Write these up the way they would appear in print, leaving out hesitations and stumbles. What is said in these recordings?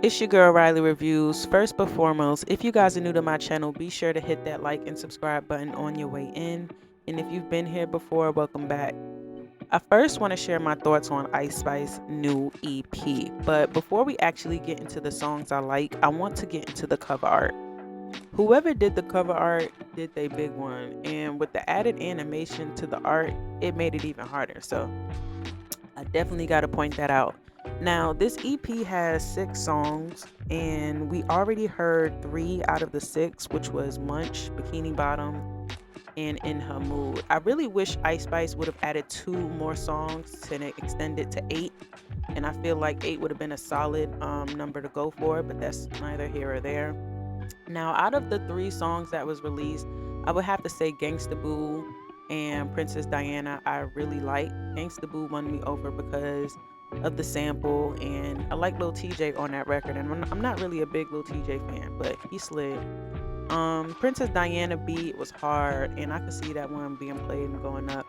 It's your girl Riley Reviews. First but foremost, if you guys are new to my channel, be sure to hit that like and subscribe button on your way in. And if you've been here before, welcome back. I first want to share my thoughts on IceSpice's new EP. But before we actually get into the songs I like, I want to get into the cover art. Whoever did the cover art did their big one. And with the added animation to the art, it made it even harder. So I definitely got to point that out. Now, this EP has 6 songs, and we already heard 3 out of the 6, which was Munch, Bikini Bottom, and In Her Mood. I really wish IceSpice would have added 2 more songs to extend it to 8, and I feel like 8 would have been a solid number to go for, but that's neither here or there. Now, out of the 3 songs that was released, I would have to say Gangsta Boo and Princess Diana I really like. Gangsta Boo won me over because of the sample, and I like Lil TJ on that record, and I'm not really a big Lil TJ fan, but he slid. Princess Diana beat was hard, and I could see that one being played and going up.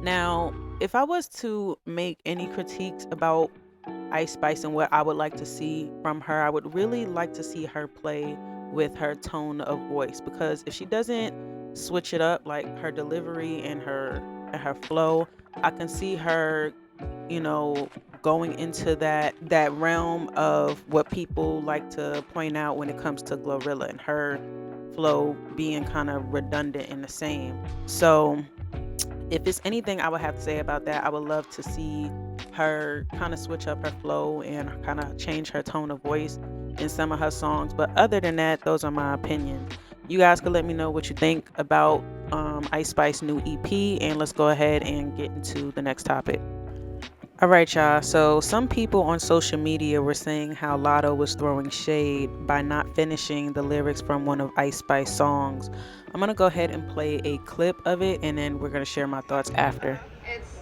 Now, if I was to make any critiques about IceSpice and what I would like to see from her, I would really like to see her play with her tone of voice, because if she doesn't switch it up, like her delivery and her flow, I can see her, going into that realm of what people like to point out when it comes to Glorilla and her flow being kind of redundant and the same. So if it's anything I would have to say about that, I would love to see her kind of switch up her flow and kind of change her tone of voice in some of her songs. But other than that, those are my opinions. You guys can let me know what you think about IceSpice new EP, and let's go ahead and get into the next topic. All right, y'all. So some people on social media were saying how Lotto was throwing shade by not finishing the lyrics from one of IceSpice songs. I'm going to go ahead and play a clip of it, and then we're going to share my thoughts after. It's,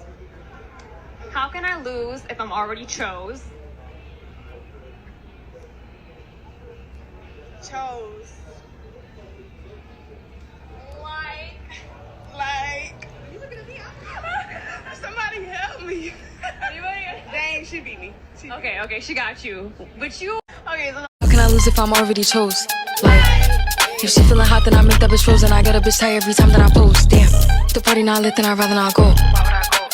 how can I lose if I'm already chose? Chose. Like. You looking at me? Somebody help me. Dang, she beat me. Okay, she got you. But you. Okay, so. How can I lose if I'm already chose? Like, if she feeling hot, then I make that bitch frozen. I get a bitch tired every time that I post. Damn, if the party not lit, then I'd rather not go.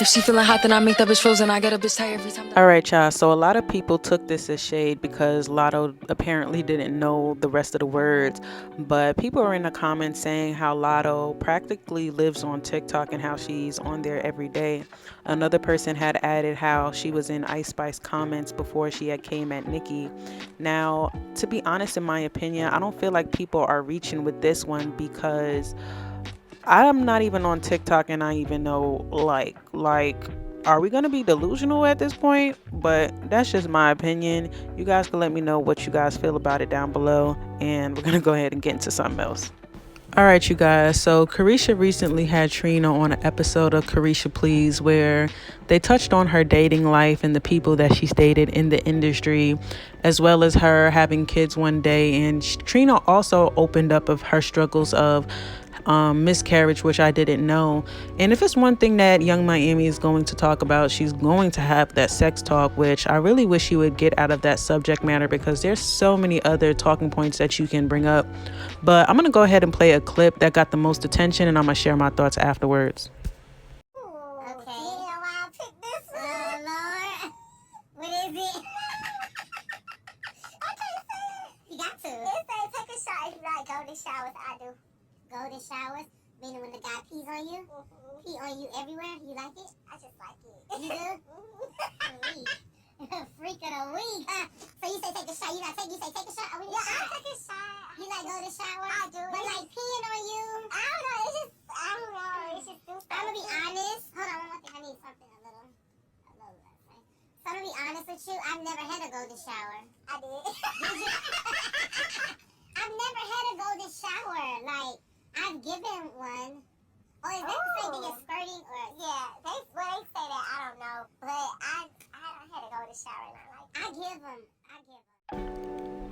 If she feeling hot, then I make that bitch frozen. I get a bitch tired every time that All right, y'all. So a lot of people took this as shade because Lotto apparently didn't know the rest of the words. But people are in the comments saying how Lotto practically lives on TikTok and how she's on there every day. Another person had added how she was in IceSpice comments before she had came at Nicki. Now, to be honest, in my opinion, I don't feel like people are reaching with this one, because I'm not even on TikTok and I even know like are we gonna be delusional at this point? But that's just my opinion. You guys can let me know what you guys feel about it down below, and we're gonna go ahead and get into something else. All right, you guys. So Carisha recently had Trina on an episode of Carisha Please, where they touched on her dating life and the people that she's dated in the industry, as well as her having kids one day. And Trina also opened up of her struggles of miscarriage, which I didn't know. And if it's one thing that Young Miami is going to talk about, she's going to have that sex talk, which I really wish you would get out of that subject matter, because there's so many other talking points that you can bring up. But I'm going to go ahead and play a clip that got the most attention, and I'm going to share my thoughts afterwards. Okay. Yeah, why I picked this one? Oh, Lord. What is it? I can't say it. You got to. It says take a shot if you like golden showers. I do. Golden showers, meaning when the guy pees on you, pee on you everywhere. You like it? I just like it. You do? Freak of the week. So you say take a shot. You say take a shot. Yeah, I take a shot. You like golden shower? I do. But like peeing on you? I don't know. It's just, I don't know. It's just stupid. I'm gonna be honest. Hold on, one more thing. I need something a little less. Right? So I'm gonna be honest with you. I've never had a golden shower. I did. I've never had a golden shower. Like, I've given one. Or is that the same thing as squirting? Or yeah, they say that. I don't know. But I haven't had a golden shower. And I give them.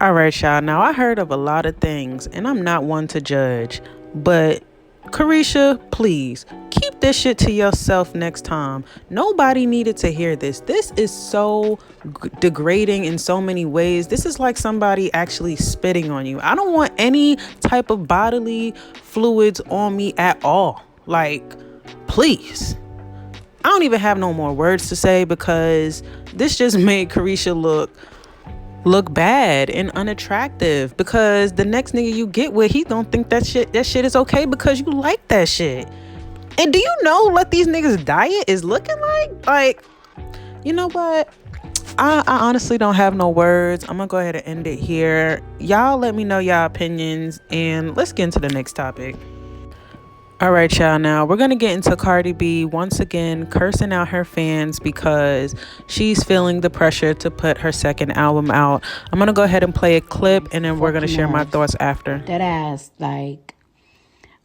All right, y'all. Now, I heard of a lot of things, and I'm not one to judge, but Carisha, please keep this shit to yourself next time. Nobody needed to hear this. This is so degrading in so many ways. This is like somebody actually spitting on you. I don't want any type of bodily fluids on me at all. Like, please. I don't even have no more words to say because this just made Carisha look bad and unattractive, because the next nigga you get with, he don't think that shit is okay because you like that shit. And do you know what these niggas diet is looking like? Like, you know what? I honestly don't have no words. I'm gonna go ahead and end it here. Y'all let me know y'all opinions and let's get into the next topic. All right, y'all. Now we're going to get into Cardi B once again cursing out her fans because she's feeling the pressure to put her second album out. I'm going to go ahead and play a clip and then we're going to share my thoughts after. That ass, like,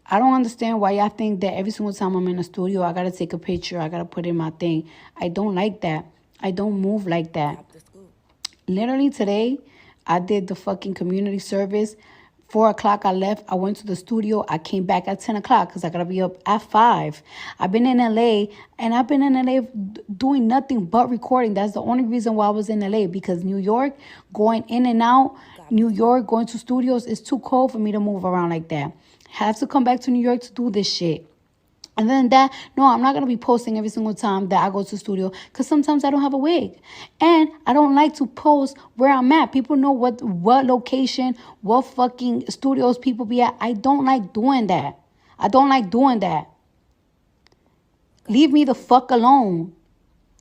I don't understand why y'all think that every single time I'm in the studio, I got to take a picture. I got to put in my thing. I don't like that. I don't move like that. Literally today, I did the fucking community service. 4 o'clock I left. I went to the studio. I came back at 10 o'clock because I got to be up at 5. I've been in LA and I've been in LA doing nothing but recording. That's the only reason why I was in LA, because New York, going in and out, New York, going to studios, is too cold for me to move around like that. Have to come back to New York to do this shit. And then that, no, I'm not going to be posting every single time that I go to the studio because sometimes I don't have a wig. And I don't like to post where I'm at. People know what location, what fucking studios people be at. I don't like doing that. I don't like doing that. Leave me the fuck alone.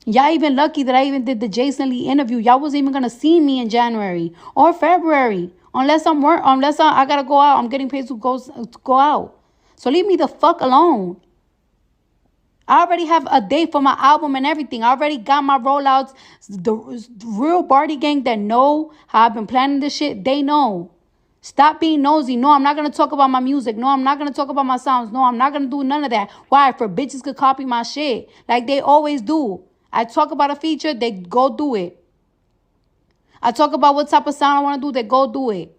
Y'all even lucky that I even did the Jason Lee interview. Y'all wasn't even going to see me in January or February. Unless I got to go out. I'm getting paid to go out. So leave me the fuck alone. I already have a date for my album and everything. I already got my rollouts. The real Barty gang that know how I've been planning this shit, they know. Stop being nosy. No, I'm not going to talk about my music. No, I'm not going to talk about my sounds. No, I'm not going to do none of that. Why? For bitches could copy my shit like they always do. I talk about a feature, they go do it. I talk about what type of sound I want to do, they go do it.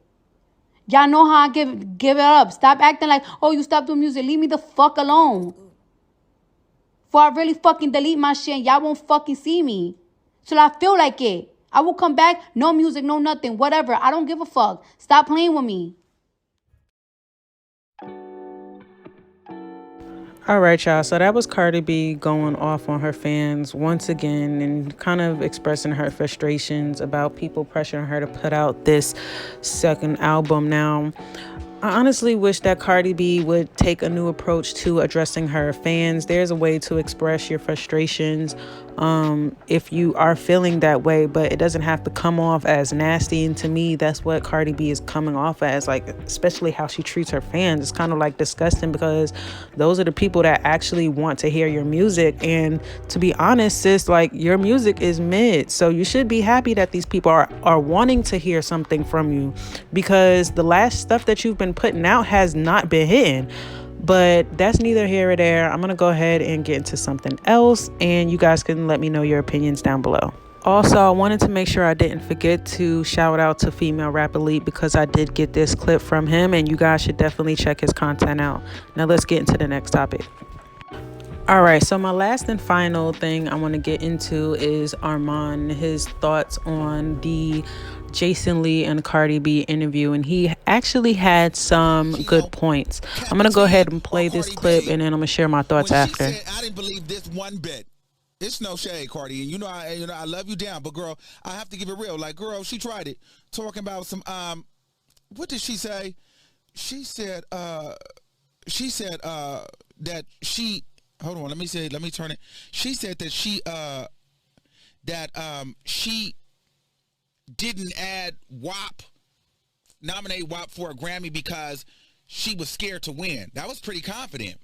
Y'all know how I give it up. Stop acting like, oh, you stopped doing music. Leave me the fuck alone. Before I really fucking delete my shit, y'all won't fucking see me. Till I feel like it. I will come back, no music, no nothing, whatever. I don't give a fuck. Stop playing with me. All right, y'all. So that was Cardi B going off on her fans once again and kind of expressing her frustrations about people pressuring her to put out this second album. Now, I honestly wish that Cardi B would take a new approach to addressing her fans. There's a way to express your frustrations if you are feeling that way, but it doesn't have to come off as nasty. And to me, that's what Cardi B is coming off as, like, especially how she treats her fans. It's kind of like disgusting because those are the people that actually want to hear your music. And to be honest, sis, like, your music is mid. So you should be happy that these people are wanting to hear something from you, because the last stuff that you've been putting out has not been hitting. But that's neither here or there. I'm going to go ahead and get into something else, and you guys can let me know your opinions down below. Also, I wanted to make sure I didn't forget to shout out to Female Rap Elite, because I did get this clip from him, and you guys should definitely check his content out. Now let's get into the next topic. All right, so my last and final thing I want to get into is ARMON, his thoughts on the Jason Lee and Cardi B interview, and he actually had some good points. I'm gonna go ahead and play this clip, and then I'm gonna share my thoughts after. Said, I didn't believe this one bit. It's no shade, Cardi, and I love you down, but girl, I have to give it real. Like, girl, she tried it, talking about some what did she say? She said that she. Hold on, let me turn it. She said that she didn't nominate WAP for a Grammy because she was scared to win. That was pretty confident.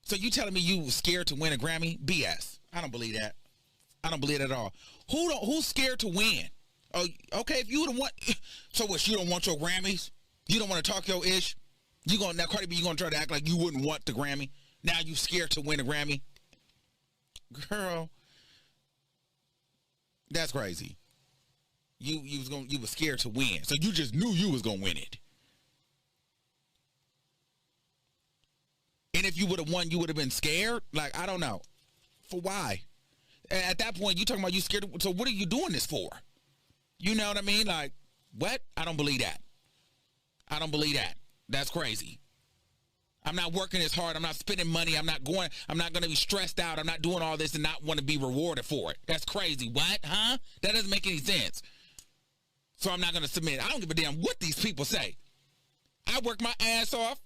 So you telling me you were scared to win a Grammy? BS. I don't believe that. I don't believe it at all. Who's scared to win? Oh, okay, if you don't want, so what, you don't want your Grammys? You don't want to talk your ish? Now, Cardi B, you gonna try to act like you wouldn't want the Grammy? Now you scared to win a Grammy? Girl, that's crazy. You were scared to win, so you just knew you was gonna win it. And if you would have won, you would have been scared. Like, I don't know. For why? At that point, you talking about you scared. So what are you doing this for? You know what I mean? Like, what? I don't believe that. I don't believe that. That's crazy. I'm not working as hard. I'm not spending money. I'm not going to be stressed out. I'm not doing all this and not want to be rewarded for it. That's crazy. What? Huh? That doesn't make any sense. So I'm not going to submit. I don't give a damn what these people say. I worked my ass off.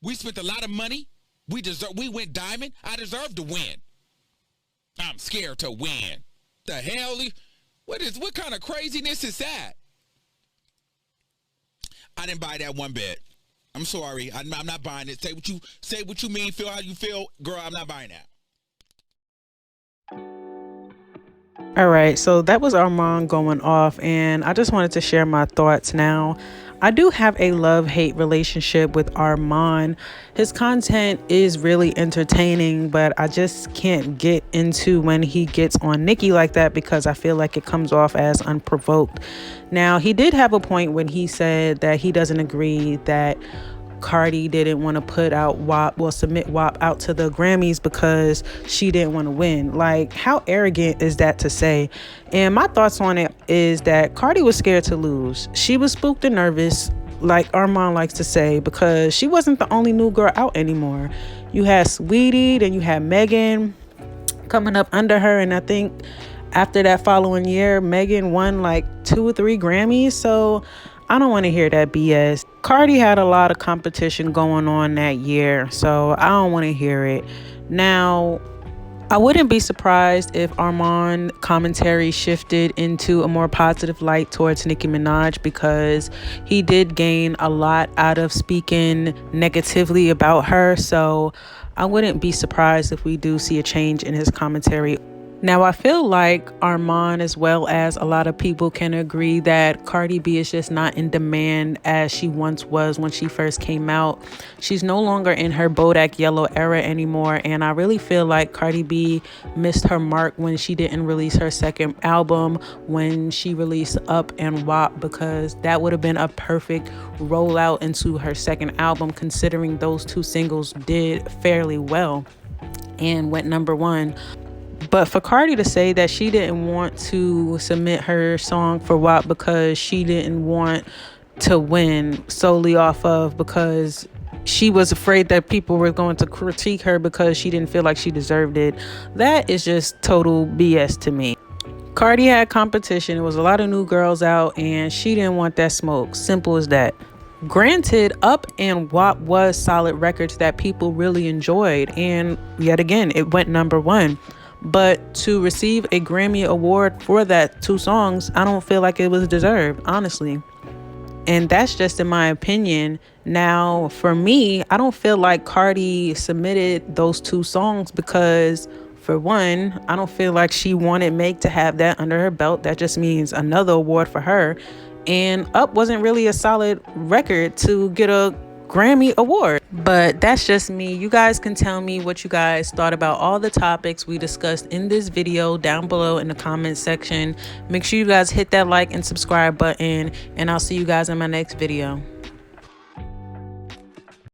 We spent a lot of money. We went diamond. I deserve to win. I'm scared to win. The hell? What kind of craziness is that? I didn't buy that one bit. I'm sorry. I'm not buying it. Say what you mean. Feel how you feel, girl. I'm not buying that. All right, so that was Armon going off, and I just wanted to share my thoughts now. I do have a love-hate relationship with Armon. His content is really entertaining, but I just can't get into when he gets on Nicki like that because I feel like it comes off as unprovoked. Now, he did have a point when he said that he doesn't agree that Cardi didn't want to put out submit WAP out to the Grammys because she didn't want to win. Like, how arrogant is that to say? And my thoughts on it is that Cardi was scared to lose. She was spooked and nervous, like Armon likes to say, because she wasn't the only new girl out anymore. You had Sweetie, then you had Megan coming up under her, and I think after that following year, Megan won like 2 or 3 Grammys. So I don't want to hear that BS. Cardi had a lot of competition going on that year, so I don't want to hear it. Now, I wouldn't be surprised if Armon commentary shifted into a more positive light towards Nicki Minaj because he did gain a lot out of speaking negatively about her. So I wouldn't be surprised if we do see a change in his commentary. Now, I feel like Armon, as well as a lot of people, can agree that Cardi B is just not in demand as she once was when she first came out. She's no longer in her Bodak Yellow era anymore, and I really feel like Cardi B missed her mark when she didn't release her second album, when she released Up and WAP, because that would have been a perfect rollout into her second album, considering those 2 singles did fairly well and went #1. But for Cardi to say that she didn't want to submit her song for WAP because she didn't want to win solely off of because she was afraid that people were going to critique her because she didn't feel like she deserved it, that is just total BS to me. Cardi had competition. There was a lot of new girls out and she didn't want that smoke. Simple as that. Granted, Up and WAP was solid records that people really enjoyed, and yet again, it went #1. But to receive a Grammy award for that 2 songs, I don't feel like it was deserved, honestly. And that's just in my opinion. Now, for me, I don't feel like Cardi submitted those 2 songs because, for one, I don't feel like she wanted Meg to have that under her belt. That just means another award for her. And Up wasn't really a solid record to get a Grammy award. But that's just me. You guys can tell me what you guys thought about all the topics we discussed in this video down below in the comment section. Make sure you guys hit that like and subscribe button, and I'll see you guys in my next video.